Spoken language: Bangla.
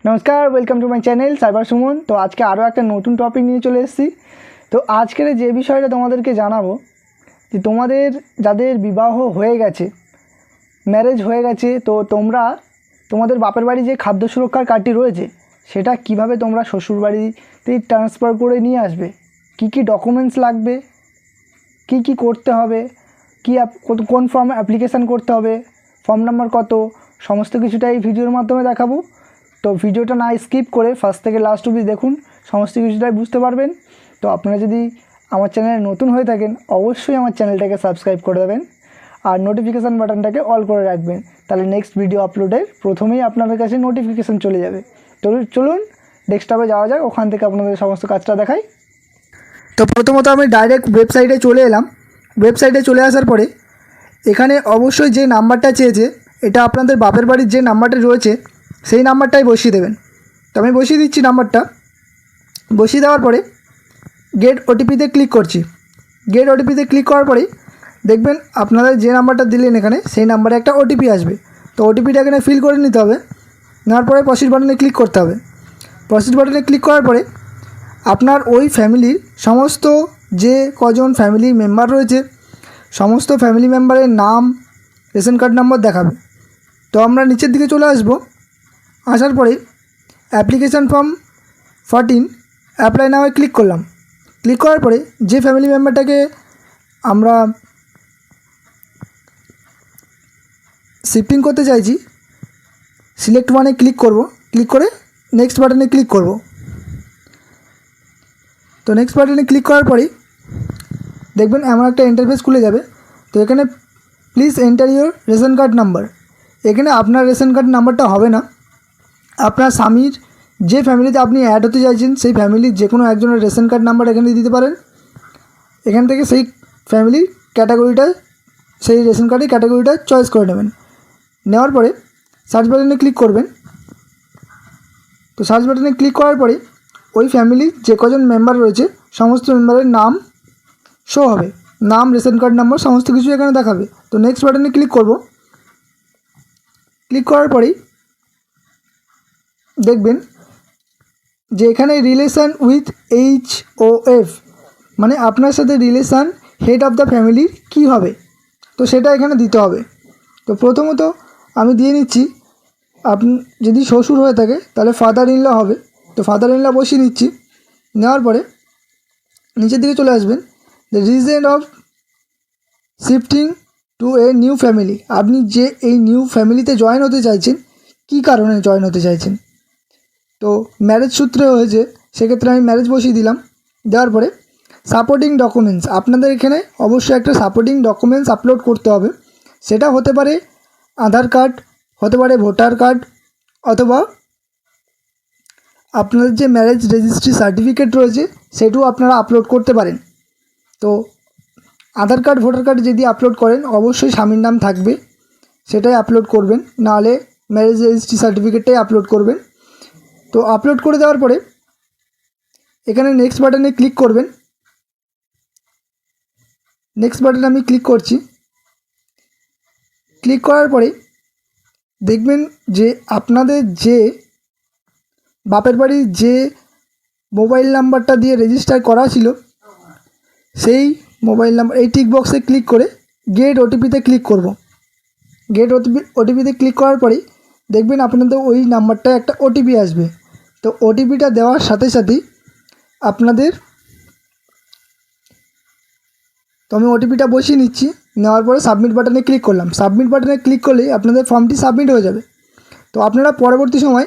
নমস্কার, welcome to my channel cyber Suman. তো আজকে আরও একটা নতুন টপিক নিয়ে চলে এসেছি। তো আজকের যে বিষয়টা তোমাদেরকে জানাবো যে তোমাদের যাদের বিবাহ হয়ে গেছে, ম্যারেজ হয়ে গেছে, তো তোমরা তোমাদের বাপের বাড়ি যে খাদ্য সুরক্ষার কার্ডটি রয়েছে সেটা কিভাবে তোমরা শ্বশুরবাড়িতে ট্রান্সফার করে নিয়ে আসবে, কি কি ডকুমেন্টস লাগবে, কি কি করতে হবে, কোন ফর্ম অ্যাপ্লিকেশান করতে হবে, ফর্ম নাম্বার কত, সমস্ত কিছুটা এই ভিডিওর মাধ্যমে দেখাবো। তো ভিডিওটা না স্কিপ করে ফার্স্ট থেকে লাস্ট অবধি দেখুন, সমস্ত কিছুটাই বুঝতে পারবেন। তো আপনারা যদি আমার চ্যানেলে নতুন হয়ে থাকেন অবশ্যই আমার চ্যানেলটাকে সাবস্ক্রাইব করে দেবেন আর নোটিফিকেশান বাটনটাকে অল করে রাখবেন, তাহলে নেক্সট ভিডিও আপলোডের প্রথমেই আপনাদের কাছে নোটিফিকেশান চলে যাবে। তো চলুন ডেস্কটপে যাওয়া যাক, ওখান থেকে আপনাদের সমস্ত কাজটা দেখাই। তো প্রথমত আমি ডাইরেক্ট ওয়েবসাইটে চলে এলাম। ওয়েবসাইটে চলে আসার পরে এখানে অবশ্যই যে নাম্বারটা চেয়েছে এটা আপনাদের বাপের বাড়ির যে নাম্বারটা রয়েছে সেই নাম্বারটাই বসিয়ে দেবেন। তো আমি বসিয়ে দিচ্ছি নাম্বারটা। বসিয়ে দেওয়ার পরে গেট ওটিপিতে ক্লিক করছি। গেট ওটিপিতে ক্লিক করার পরেই দেখবেন আপনারা যে নাম্বারটা দিলেন এখানে সেই নাম্বারে একটা ওটিপি আসবে। তো ওটিপিটা এখানে ফিল করে নিতে হবে। নেওয়ার পরে প্রসিড বাটনে ক্লিক করতে হবে। প্রসিড বাটনে ক্লিক করার পরে আপনার ওই ফ্যামিলির সমস্ত যে কজন ফ্যামিলি মেম্বার রয়েছে সমস্ত ফ্যামিলি মেম্বারের নাম, রেশন কার্ড নাম্বার দেখাবে। তো আমরা নিচের দিকে চলে আসব। আসার পরে application form 14 apply now click করলাম। ক্লিক করার পরে যে ফ্যামিলি মেম্বারটাকে আমরা শিফটিং করতে চাইছি সিলেক্ট ওয়ানে ক্লিক করব। ক্লিক করে নেক্সট বাটনে ক্লিক করব। তো নেক্সট বাটনে ক্লিক করার পরেই দেখবেন এমন একটা ইন্টারফেস খুলে যাবে। তো এখানে please enter your ration card number. এখানে আপনার রেশন কার্ড নাম্বারটা হবে না, আপনার স্বামীর যে ফ্যামিলিতে আপনি অ্যাড হতে চাইছেন সেই ফ্যামিলির যে কোনো একজনের রেশন কার্ড নাম্বার এখানে দিতে পারেন। এখান থেকে সেই ফ্যামিলির ক্যাটাগরিটা, সেই রেশন কার্ডের ক্যাটাগরিটা চয়েস করে নেবেন। নেওয়ার পরে সার্চ বাটনে ক্লিক করবেন। তো সার্চ বাটনে ক্লিক করার পরে ওই ফ্যামিলির যে কজন মেম্বার রয়েছে সমস্ত মেম্বারের নাম শো হবে, নাম, রেশন কার্ড নাম্বার সমস্ত কিছু এখানে দেখাবে। তো নেক্সট বাটনে ক্লিক করব। ক্লিক করার পরেই দেখবেন যে এখানে রিলেশান উইথ HOF মানে আপনার সাথে রিলেশান হেড অফ দ্য ফ্যামিলির কী হবে, তো সেটা এখানে দিতে হবে। তো প্রথমত আমি দিয়ে নিচ্ছি, আপনি যদি শ্বশুর হয়ে থাকে তাহলে ফাদার ইন ল হবে। তো ফাদার ইন ল বসিয়ে নিচ্ছি। নেওয়ার পরে নিচের দিকে চলে আসবেন। The reason of shifting to a new family, আপনি যে এই নিউ ফ্যামিলিতে জয়েন হতে চাইছেন কী কারণে জয়েন হতে চাইছেন। তো ম্যারেজ সূত্রে হয়েছে, সেক্ষেত্রে আমি ম্যারেজ বসিয়ে দিলাম। দেওয়ার পরে সাপোর্টিং ডকুমেন্টস, আপনাদের এখানে অবশ্যই একটা সাপোর্টিং ডকুমেন্টস আপলোড করতে হবে। সেটা হতে পারে আধার কার্ড, হতে পারে ভোটার কার্ড, অথবা আপনাদের যে ম্যারেজ রেজিস্ট্রি সার্টিফিকেট রয়েছে সেটাও আপনারা আপলোড করতে পারেন। তো আধার কার্ড, ভোটার কার্ড যদি আপলোড করেন অবশ্যই স্বামীর নাম থাকবে, সেটাই আপলোড করবেন, নাহলে ম্যারেজ রেজিস্ট্রি সার্টিফিকেটটাই আপলোড করবেন। তো আপলোড করে দেওয়ার পরে এখানে নেক্সট বাটনে ক্লিক করবেন। নেক্সট বাটনে আমি ক্লিক করছি। ক্লিক করার পরে দেখবেন যে আপনাদের যে বাপের বাড়ির যে মোবাইল নাম্বারটা দিয়ে রেজিস্টার করা ছিল সেই মোবাইল নাম্বার, এই টিক বক্সে ক্লিক করে গেট ওটিপিতে ক্লিক করব। গেট ওটিপিতে ক্লিক করার পরেই দেখবেন আপনাদের ওই নাম্বারটায় একটা ওটিপি আসবে। তো ওটিপিটা দেওয়ার সাথে সাথেই আপনাদের, তো আমি ওটিপিটা বসিয়ে নিচ্ছি। নেওয়ার পরে সাবমিট বাটনে ক্লিক করলাম। সাবমিট বাটনে ক্লিক করলেই আপনাদের ফর্মটি সাবমিট হয়ে যাবে। তো আপনারা পরবর্তী সময়